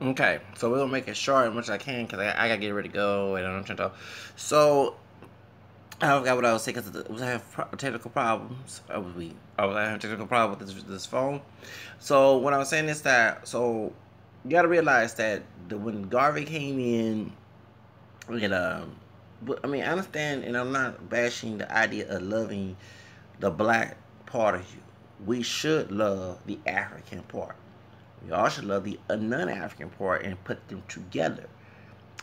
Okay, so we're gonna make it short as much as I can because I gotta get ready to go and I'm trying to. So I forgot what I was saying because was I have technical problems. I was having technical problem with this phone. So what I was saying is that you gotta realize that when Garvey came in, and but I mean I understand and I'm not bashing the idea of loving the black part of you. We should love the African part. We all should love the non-African part and put them together.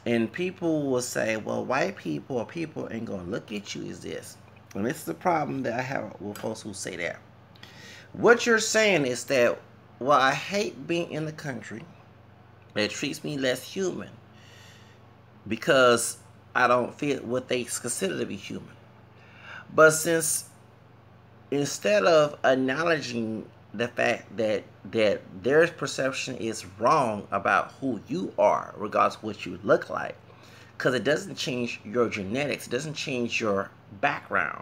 And people will say, well, white people or people ain't going to look at you as this. And this is the problem that I have with folks who say that. What you're saying is that, well, I hate being in the country that treats me less human because I don't fit what they consider to be human. But since instead of acknowledging the fact that their perception is wrong about who you are, regardless of what you look like, because it doesn't change your genetics, it doesn't change your background.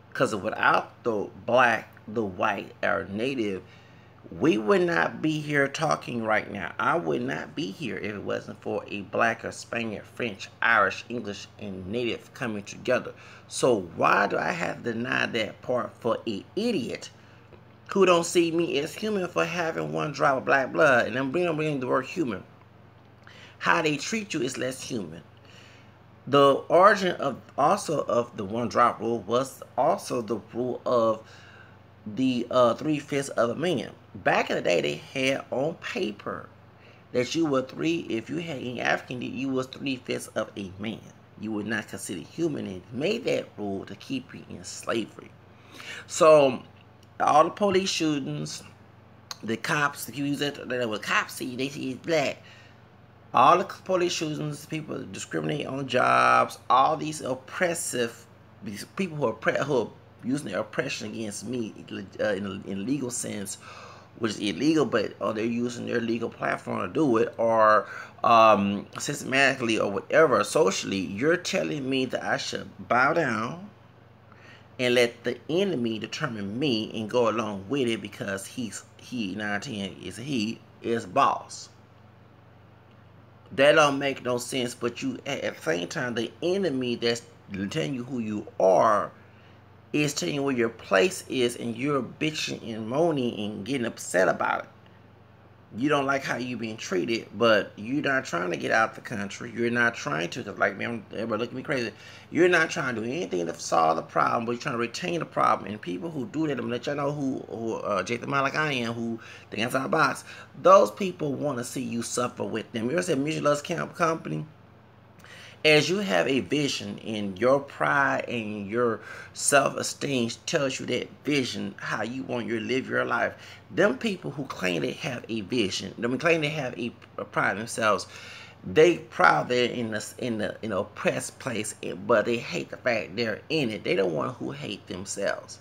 Because without the black, the white, or native, we would not be here talking right now. I would not be here if it wasn't for a black or Spaniard, French, Irish, English, and native coming together. So why do I have to deny that part for an idiot who don't see me as human for having one drop of black blood? And I'm bringing the word human. How they treat you is less human. The origin of the one drop rule was also the rule of the 3/5 of a man. Back in the day, they had on paper that you were if you had any African, you was 3/5 of a man. You were not considered human, and made that rule to keep you in slavery. So all the police shootings, the cops, if you use that, was cops see they see it's black. All the police shootings, people discriminate on jobs, all these these people who are using their oppression against me in legal sense, which is illegal, but they're using their legal platform to do it, or systematically or whatever, socially, you're telling me that I should bow down and let the enemy determine me and go along with it because he 19 is boss. That don't make no sense. But you, at the same time, the enemy that's telling you who you are is telling you where your place is, and you're bitching and moaning and getting upset about it. You don't like how you're being treated, but you're not trying to get out the country. You're not trying to, because like me, everybody look at me crazy. You're not trying to do anything to solve the problem, but you're trying to retain the problem. And people who do that, I'm gonna let y'all know who Jason like I am, who think outside the box. Those people want to see you suffer with them. You ever said Music Loves Company? As you have a vision and your pride and your self-esteem tells you that vision, how you want to live your life. Them people who claim they have a vision, they claim they have a pride in themselves, they proud they're in the oppressed place, but they hate the fact they're in it. They don't want who hate themselves.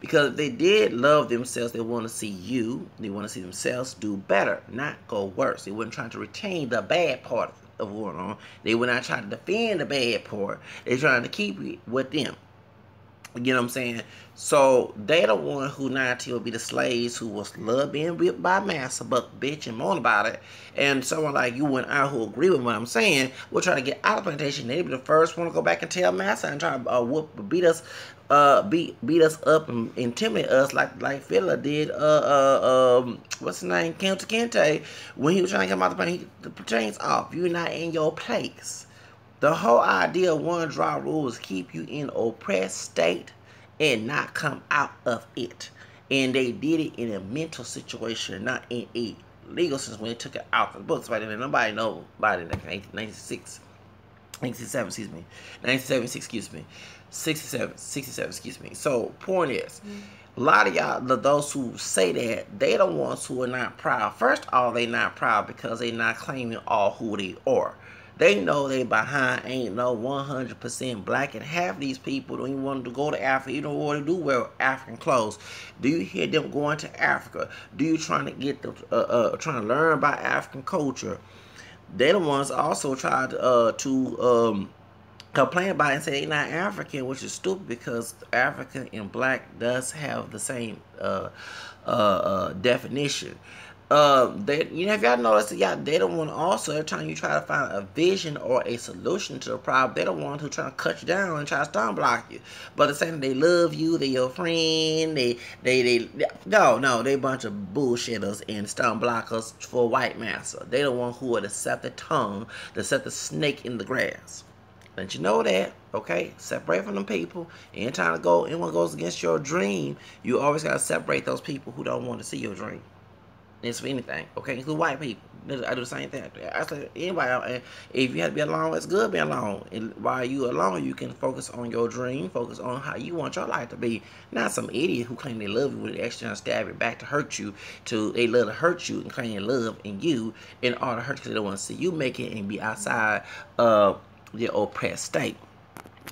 Because if they did love themselves, they want to see you, they want to see themselves do better, not go worse. They weren't trying to retain the bad part of going on. They were not trying to defend the bad part. They're trying to keep it with them. You know what I'm saying? So they the one who 19 will be the slaves who was love being whipped by massa, but bitch and moan about it. And someone like you and I who agree with what I'm saying will try to get out of the plantation. They be the first one to go back and tell massa and try to beat us, beat us up and intimidate us like Filler did. What's his name? Kenta Kente, when he was trying to come out the plane, the chains off. You're not in your place. The whole idea of one drop rule is keep you in oppressed state and not come out of it. And they did it in a mental situation, not in a legal sense when they took it out of the books. Right? And nobody knows about it in 1996. 1967, excuse me. 1976, excuse me. 67, excuse me. So, point is, a lot of y'all, those who say that, they the ones who are not proud. First of all, they not proud because they not claiming all who they are. They know they behind ain't no 100% black, and half these people don't even want to go to Africa. You don't want to do wear African clothes. Do you hear them going to Africa? Do you trying to get them trying to learn about African culture? They the ones also tried to complain about it and say they're not African, which is stupid because African and black does have the same definition. If y'all notice, they don't want to also, every time you try to find a vision or a solution to the problem, they don't want to try to cut you down and try to stun block you. But the same, they love you, they your friend, no, they a bunch of bullshitters and stun blockers for white massa. They the one who are to set the tongue, to set the snake in the grass. Let you know that, okay? Separate from them people. Anyone goes against your dream, you always gotta separate those people who don't want to see your dream. It's for anything, okay? Include white people. I do the same thing. I say anybody. If you have to be alone, it's good being alone. And while you alone, you can focus on your dream, focus on how you want your life to be. Not some idiot who claim they love you, but actually trying to stab it back to hurt you. They love to hurt you and claim they love in you, in order to hurt you because they don't want to see you make it and be outside of the oppressed state.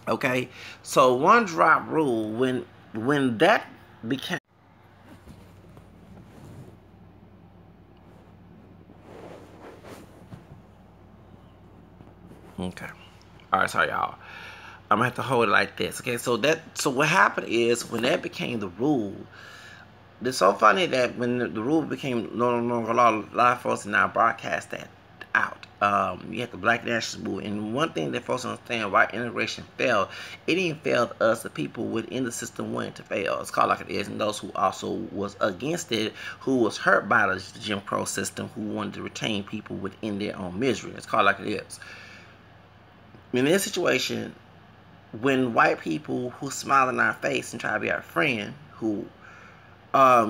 Okay, so one drop rule, when that became. Okay. All right, sorry, y'all. I'm gonna have to hold it like this. Okay, so what happened is when that became the rule. It's so funny that when the rule became no longer law, a lot of folks now broadcast that out. You had the Black Nationalist Movement, and one thing that folks understand why integration failed, it didn't fail us. The people within the system wanted to fail. It's called like it is, and those who also was against it, who was hurt by the Jim Crow system, who wanted to retain people within their own misery. It's called like it is. In this situation, when white people who smile in our face and try to be our friend, who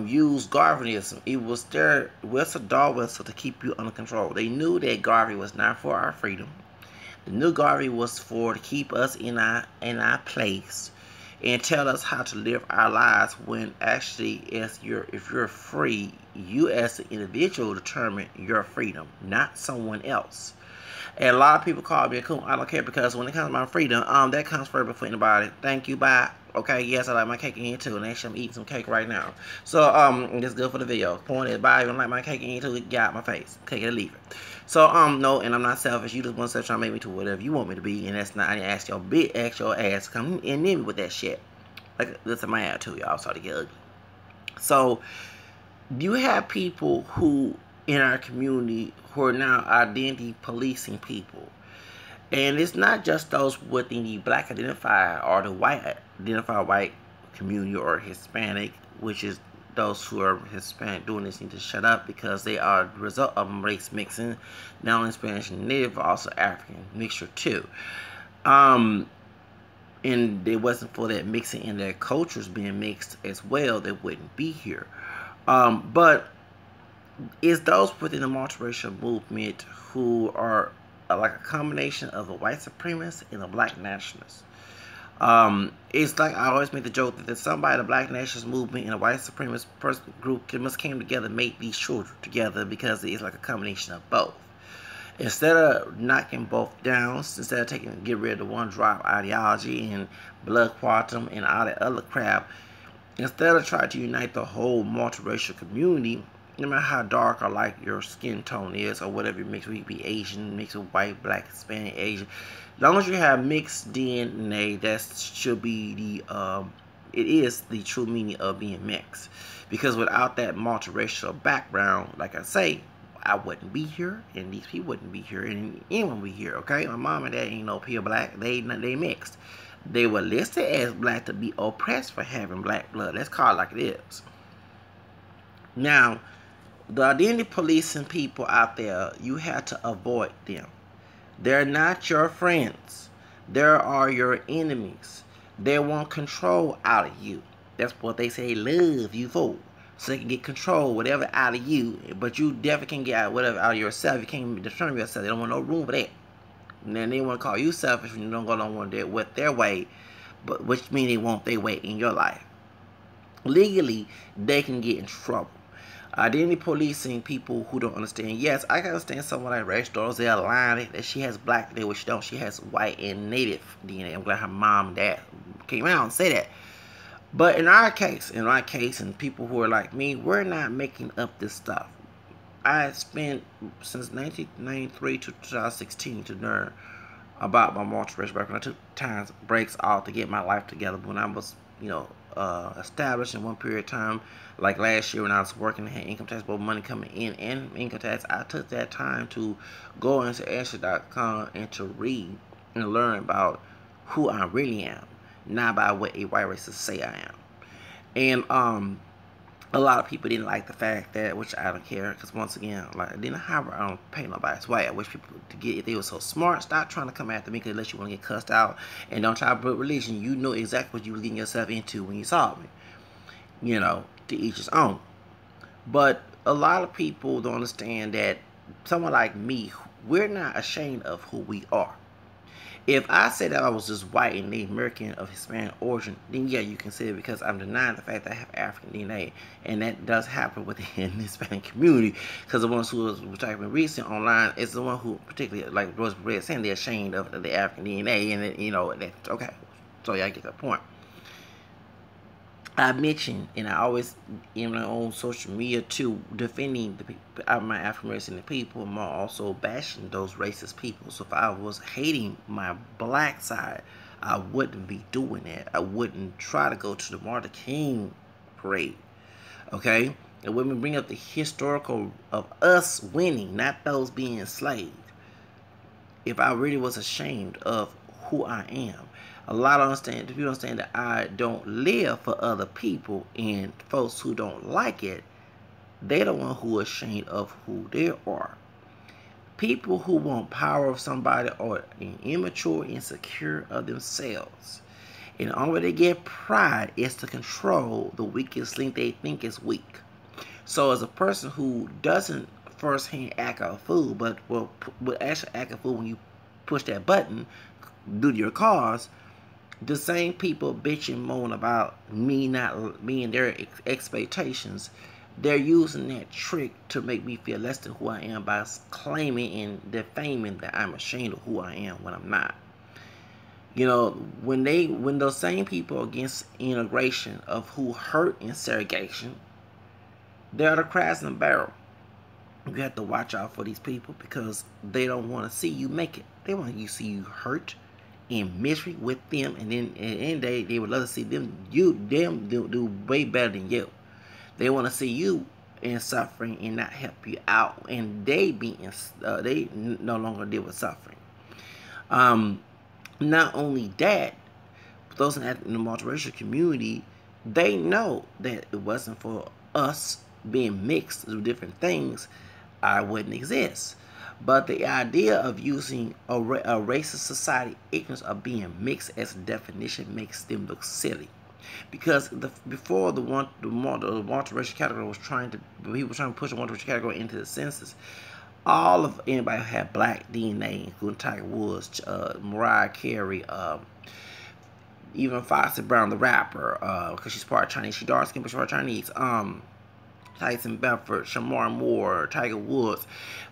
use Garveyism, it was their whistle, dog whistle, to keep you under control. They knew that Garvey was not for our freedom. They knew Garvey was for to keep us in our place and tell us how to live our lives. When actually, if you're free, you as the individual determine your freedom, not someone else. And a lot of people call me a coon. I don't care, because when it comes to my freedom, that comes first before anybody. Thank you, bye. Okay, yes, I like my cake and eat too, and actually I'm eating some cake right now. So, it's good for the video. Point is, bye, you don't like my cake and eat too, get out my face. Take it or leave it. So, no, and I'm not selfish. You just want to try to make me to whatever you want me to be, and that's not, I didn't ask your ass to come in me with that shit. Like, that's my attitude, y'all. Started to get ugly. So, you have people who in our community who are now identity policing people. And it's not just those within the black identified or the white identified white community or Hispanic, which is those who are Hispanic doing this need to shut up, because they are the result of race mixing, not only Spanish and Native, but also African mixture too. And it wasn't for that mixing in their cultures being mixed as well, they wouldn't be here. But it's those within the multiracial movement who are like a combination of the white supremacists and the black nationalists. It's like I always make the joke that there's somebody, the black nationalist movement and the white supremacist group must came together and make these children together, because it's like a combination of both. Instead of knocking both down, instead of get rid of the one drop ideology and blood quantum and all that other crap, instead of trying to unite the whole multiracial community, no matter how dark or light your skin tone is, or whatever you mix, we be Asian, mixed with white, black, Hispanic, Asian. As long as you have mixed DNA, that should be it is the true meaning of being mixed. Because without that multiracial background, like I say, I wouldn't be here, and these people wouldn't be here, and anyone would be here, okay? My mom and dad ain't no pure black, they mixed. They were listed as black to be oppressed for having black blood. Let's call it like it is. Now, the identity policing people out there, you have to avoid them. They're not your friends. They are your enemies. They want control out of you. That's what they say love you for. So they can get control, whatever, out of you. But you definitely can get whatever out of yourself. You can't determine yourself. They don't want no room for that. And then they want to call you selfish when you don't go along with their way, but which means they want their way in your life. Legally, they can get in trouble. Identity policing people who don't understand. Yes, I can understand someone like Rach Dorsey, they're lying that she has black DNA, which she don't. She has white and native DNA. I'm glad her mom and dad came out and say that. But in our case, and people who are like me, we're not making up this stuff. I spent since 1993 to 2016 to learn about my multiracial background. I took breaks off to get my life together when I was, established in one period of time. Like last year when I was working and had income tax, both money coming in and income tax, I took that time to go into Ashley.com and to read and learn about who I really am, not about what a white racist say I am. And a lot of people didn't like the fact that, which I don't care, because once again, like, I didn't have, I don't pay nobody's way. I wish people to get, if they were so smart, stop trying to come after me, because unless you want to get cussed out, and don't try to put religion, you know exactly what you were getting yourself into when you saw me. You know, to each his own. But a lot of people don't understand that someone like me, we're not ashamed of who we are. If I said that I was just white and Native American of Hispanic origin, then yeah, you can say it, because I'm denying the fact that I have African DNA, and that does happen within the Hispanic community. Because the ones who was typing recent online is the one who particularly, like Rose Red saying, they're ashamed of the African DNA, and it, you know, that's okay. So yeah, I get that point. I mentioned, and I always, in my own social media too, defending the people, my African American people, and also bashing those racist people. So if I was hating my black side, I wouldn't be doing that. I wouldn't try to go to the Martin King parade. Okay? And when we bring up the historical of us winning, not those being enslaved, if I really was ashamed of who I am, a lot of people understand that I don't live for other people, and folks who don't like it, they're the one who are ashamed of who they are. People who want power of somebody are immature, insecure of themselves. And the only way they get pride is to control the weakest link they think is weak. So as a person who doesn't firsthand act a fool, but will actually act a fool when you push that button due to your cause, the same people bitch and moan about me not meeting their expectations, they're using that trick to make me feel less than who I am by claiming and defaming that I'm ashamed of who I am when I'm not. You know, when those same people against integration of who hurt in segregation, they're the crabs in the barrel. You have to watch out for these people, because they don't want to see you make it. They want to see you hurt in misery with them, and then and they would love to see them do way better than you. They want to see you in suffering and not help you out, and they no longer deal with suffering. Not only that, those in the multiracial community, they know that it wasn't for us being mixed with different things, I wouldn't exist. But the idea of using a racist society ignorance of being mixed as a definition makes them look silly. Because before the multiracial category was trying to push the multiracial category into the census, all of anybody who had black DNA, including Tiger Woods, Mariah Carey, even Foxy Brown, the rapper, because she's part Chinese, she's dark skinned, but she's part Chinese. Tyson Bedford, Shamar Moore, Tiger Woods,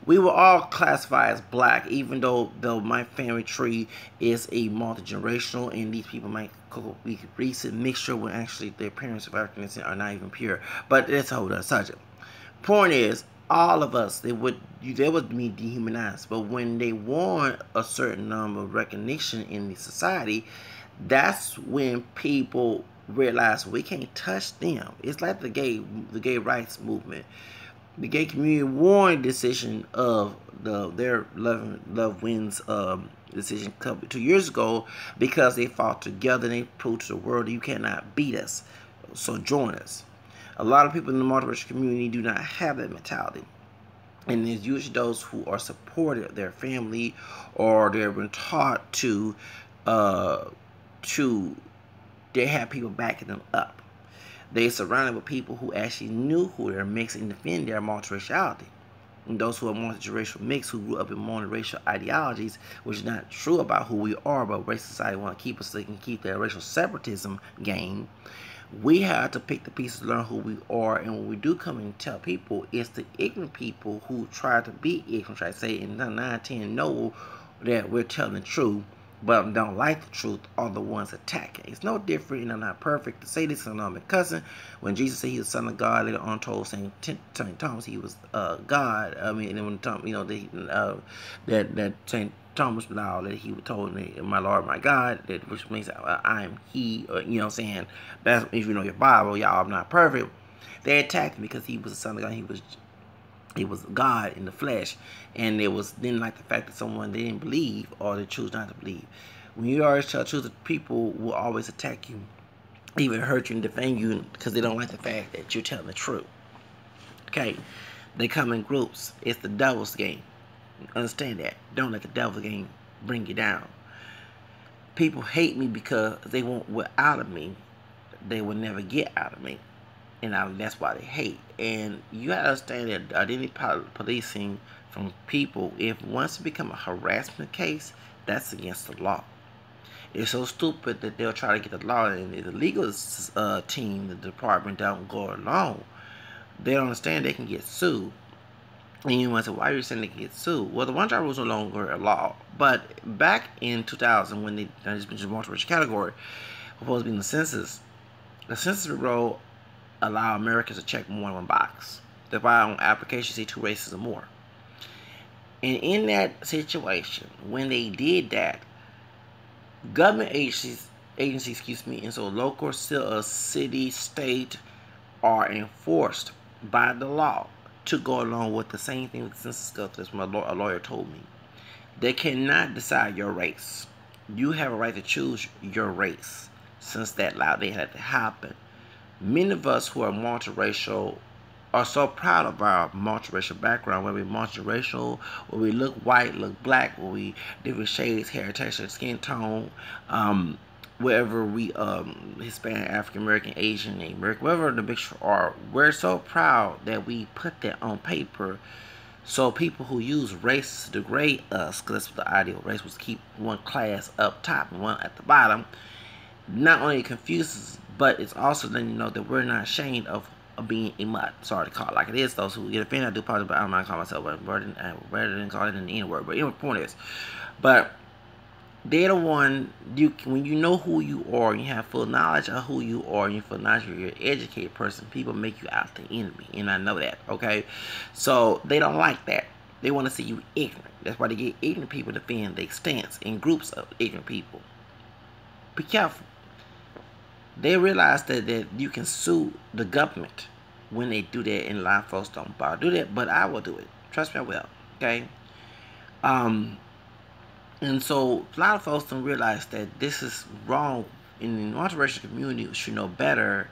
we were all classified as black, even though my family tree is a multi-generational, and these people might be recent mixture when actually their parents of African descent are not even pure. But that's a whole other subject. Point is, all of us, they would be dehumanized. But when they want a certain number of recognition in the society, that's when people realize we can't touch them. It's like the gay rights movement. The gay community won decision of their Love Wins decision 2 years ago, because they fought together and they proved to the world that you cannot beat us. So join us. A lot of people in the multiracial community do not have that mentality. And it's usually those who are supported their family, or they've been taught to they have people backing them up. They're surrounded with people who actually knew who they're mixed and defend their multiraciality. And those who are multiracial mixed, who grew up in multiracial ideologies, which is not true about who we are, but race society want to keep us so they can keep their racial separatism game. We have to pick the pieces to learn who we are, and when we do come and tell people, it's the ignorant people who try to be ignorant, try to say, and 9-10 know that we're telling the truth, but don't like the truth are the ones attacking. It's no different, and I'm not perfect to say this, and I'm a cousin. When Jesus said he was the Son of God, later on told Saint Thomas he was God. I mean, and when that Saint Thomas now that he told me, my Lord, my God, that which means I am He. Or, you know what I'm saying? That's if you know your Bible, y'all. I'm not perfect. They attacked him because he was the Son of God. He was God in the flesh, and it was didn't like the fact that someone didn't believe or they choose not to believe. When you always tell the truth, people will always attack you, even hurt you and defame you because they don't like the fact that you're telling the truth. Okay, they come in groups. It's the devil's game. Understand that. Don't let the devil's game bring you down. People hate me because they want what out of me they will never get out of me. And that's why they hate. And you gotta understand that identity policing from people, if once it become a harassment case, that's against the law. It's so stupid that they'll try to get the law, and the legal team, the department, don't go along. They don't understand they can get sued. And you might say, why are you saying they can get sued? Well, the one-child rule is no longer a law. But back in 2000, when they just mentioned multi-racial category, supposed to be in the Census Bureau allow Americans to check more than one box. That's why on applications say 2 races or more. And in that situation, when they did that, government agencies, and so local, city, state, are enforced by the law to go along with the same thing with the census stuff. That's what a lawyer told me. They cannot decide your race. You have a right to choose your race. Since that law, they had to happen. Many of us who are multiracial are so proud of our multiracial background, whether we're multiracial, or we look white, look black, or we different shades, hair texture, skin tone, wherever we Hispanic, African American, Asian, Native American, wherever the mixture are, we're so proud that we put that on paper. So people who use race to degrade us, because that's what the ideal race was, keep one class up top and one at the bottom, not only confuses, but it's also letting you know that we're not ashamed of being a mutt. Sorry to call it like it is. Those who get offended, I do apologize, but I don't mind calling myself a word, rather than call it an N-word. But anyway, the point is, but they're the one, when you know who you are, and you have full knowledge of who you are, and you full knowledge you're an educated person, people make you out the enemy, and I know that, okay? So they don't like that. They want to see you ignorant. That's why they get ignorant people to defend their stance in groups of ignorant people. Be careful. They realize that you can sue the government when they do that, and a lot of folks don't bother do that, but I will do it. Trust me, I will. Okay? And so a lot of folks don't realize that this is wrong. In the multiracial community, should know better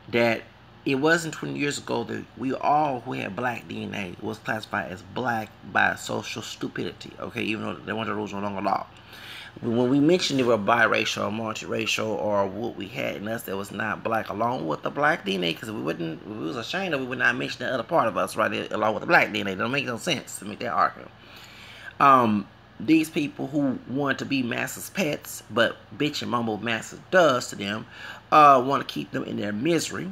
that it wasn't 20 years ago that we all who had black DNA was classified as black by social stupidity. Okay, even though they weren't the rules no longer law. When we mentioned they were biracial or multiracial, or what we had in us that was not black, along with the black DNA, because we was ashamed that we would not mention the other part of us right there, along with the black DNA. It don't make no sense to make that argument. These people who want to be master's pets, but bitch and mumble master does to them, want to keep them in their misery,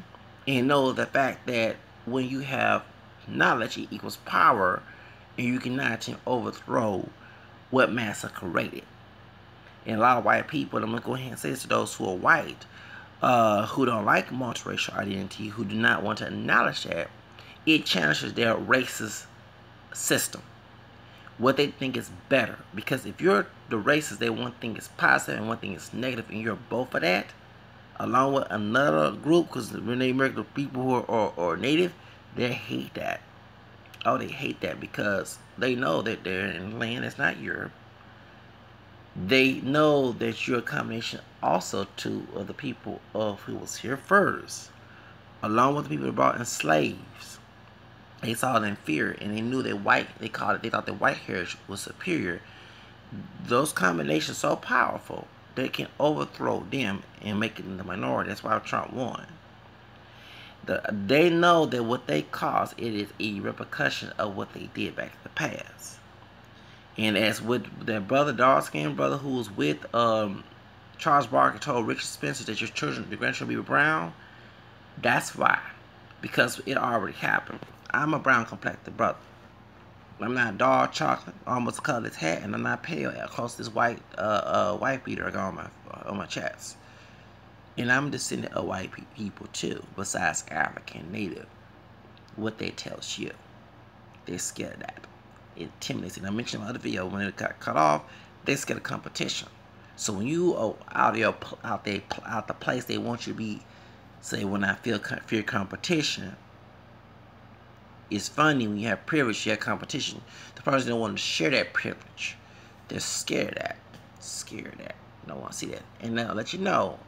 and know the fact that when you have knowledge, it equals power, and you cannot overthrow what master created. And a lot of white people, I'm going to go ahead and say this to those who are white, who don't like multiracial identity, who do not want to acknowledge that, it challenges their racist system. What they think is better. Because if you're the racist, they one thing is positive and one thing is negative, and you're both of that, along with another group, because when they American people who are native, they hate that. Oh, they hate that because they know that they're in a land that's not Europe. They know that you're a combination also to the people of who was here first, along with the people who brought in slaves. They saw it in fear, and they knew that they thought that white heritage was superior. Those combinations so powerful, they can overthrow them and make it in the minority. That's why Trump won. They know that what they caused, it is a repercussion of what they did back in the past. And as with that brother, dark-skinned brother who was with Charles Barkley told Richard Spencer that your grandchildren be brown, that's why. Because it already happened. I'm a brown complected brother. I'm not dark chocolate, almost colorless hat, and I'm not pale across this white white beater I got on my chest. And I'm a descendant of white people too, besides African Native. What they tells you, they're scared of that. It intimidates. And I mentioned in my other video, when it got cut off, they're scared of competition. So when you are out the place they want you to be, say when I fear competition, it's funny when you have privilege, you have competition. The person don't want to share that privilege. They're scared of that. Scared of that. Don't want to see that. And now I'll let you know,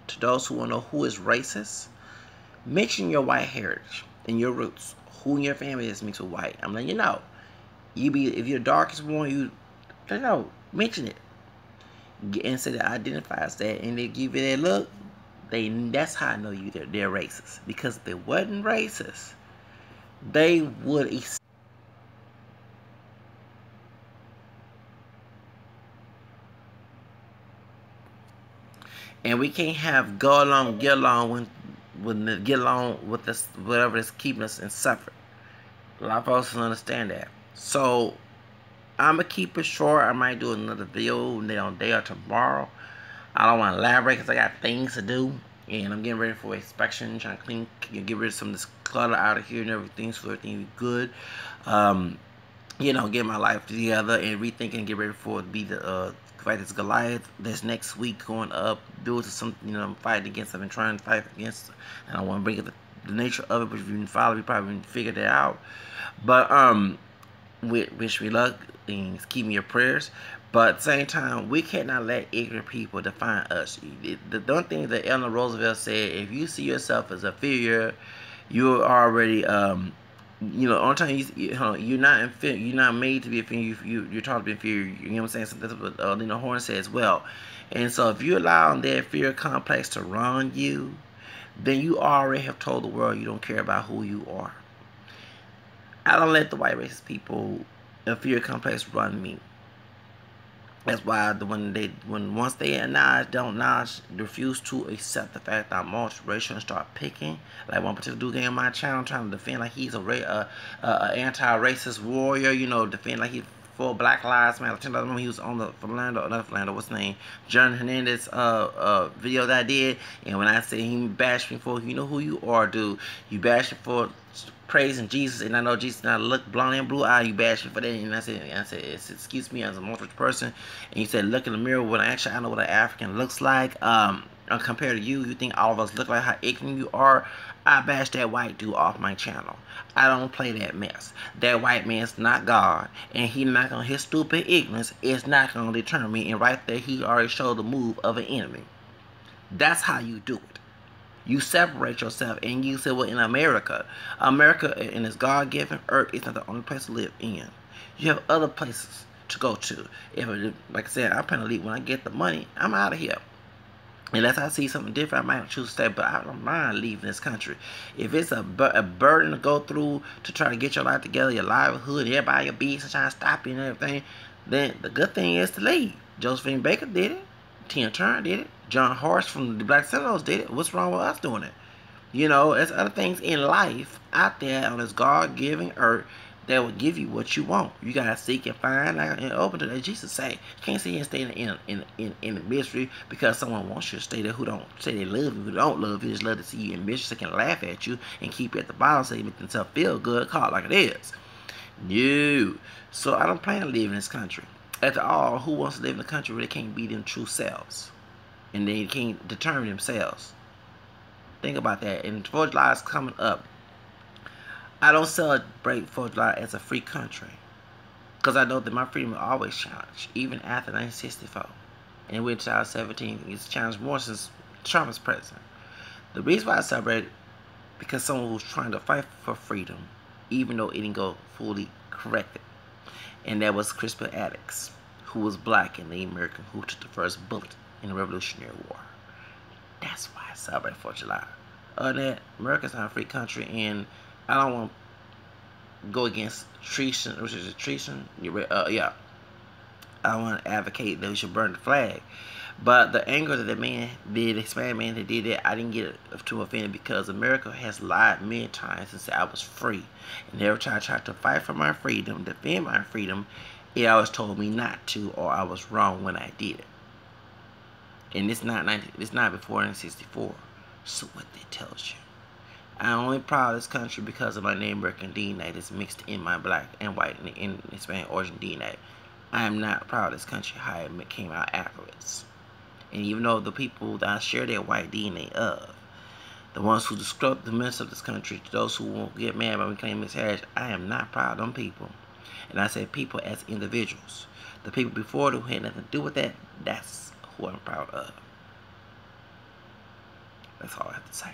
to those who want to know who is racist, mention your white heritage and your roots. Who in your family is mixed with white. I'm letting you know. If you're the darkest one, mention it. And say that identifies that, and they give you that look. That's how I know they're racist. Because if they wasn't racist, they would. And we can't have get along with this, whatever is keeping us in suffering. A lot of folks don't understand that. So I'm gonna keep it short. I might do another video today or tomorrow. I don't want to elaborate because I got things to do, and I'm getting ready for inspection, trying to clean, get rid of some of this clutter out of here and everything, so everything be good. Get my life together and rethink and get ready for it to be the fight this Goliath this next week going up. Due to something I'm fighting against. I've been trying to fight against, and I want to bring it the nature of it. But if you follow, you probably figured that out. But wish me luck and keep me your prayers. But at the same time, we cannot let ignorant people define us. The one thing that Eleanor Roosevelt said: if you see yourself as inferior, you're already on time you're not inferior. You're not made to be inferior. You're taught to be inferior. You know what I'm saying? So that's what Lena Horne said as well. And so if you allow their fear complex to run you, then you already have told the world you don't care about who you are. I don't let the white racist people fear complex run me. That's why once they refuse to accept the fact that I'm multiracial and start picking, like one particular dude in my channel trying to defend like he's a anti-racist warrior, defend like he's for Black Lives Matter. I remember he was on the what's his name, John Hernandez video that I did, and when I say he bashed me for, you know who you are, dude. You bashed me for praising Jesus, and I know Jesus not look blonde and blue eye. You bash me for that, and I said, excuse me, as a multiple person, and you said, look in the mirror when I know what an African looks like. Compared to you think all of us look like how ignorant you are. I bashed that white dude off my channel. I don't play that mess. That white man's not God, and his stupid ignorance is not gonna determine me. And right there, he already showed the move of an enemy. That's how you do it. You separate yourself, and you say, well, in America in its God-given earth is not the only place to live in. You have other places to go to. Like I said, I'm planning to leave when I get the money. I'm out of here. Unless I see something different, I might choose to stay, but I don't mind leaving this country. If it's a burden to go through to try to get your life together, your livelihood, everybody your beats and trying to stop you and everything, then the good thing is to leave. Josephine Baker did it. Tina Turner did it. John Horst from the Black Sentinels did it. What's wrong with us doing it? There's other things in life out there on this God-given earth that will give you what you want. You gotta seek and find and open to that. Jesus say, you can't sit here and stay in the misery because someone wants you to stay there who don't say they love you, who don't love you, just love to see you in misery, so they can laugh at you and keep you at the bottom so they make themselves feel good, call it like it is. No. So I don't plan to live in this country. After all, who wants to live in a country where they can't be them true selves and they can't determine themselves? Think about that. And 4th of July is coming up. I don't celebrate 4th of July as a free country because I know that my freedom is always challenged, even after 1964. And we're in 2017, it's challenged more since Trump is president. The reason why I celebrate because someone was trying to fight for freedom, even though it didn't go fully corrected. And that was Crispin Attucks, who was black and the American who took the first bullet in the Revolutionary War. That's why I celebrate 4th of July. Other than that, America's not a free country, and I don't want to go against treason, I want to advocate that we should burn the flag. But the anger that the man, the Hispanic man that did that, I didn't get too offended because America has lied many times and said I was free. And every time I tried to fight for my freedom, defend my freedom, it always told me not to, or I was wrong when I did it. And it's not before 1964. So what that tells you. I'm only proud of this country because of my Native American DNA that's mixed in my black and white and Hispanic origin DNA. I am not proud of this country how it came out afterwards. And even though the people that I share their white DNA of, the ones who disrupt the mess of this country, those who won't get mad when we claim miscarriage, I am not proud of them people. And I say people as individuals. The people before who had nothing to do with that, that's who I'm proud of. That's all I have to say.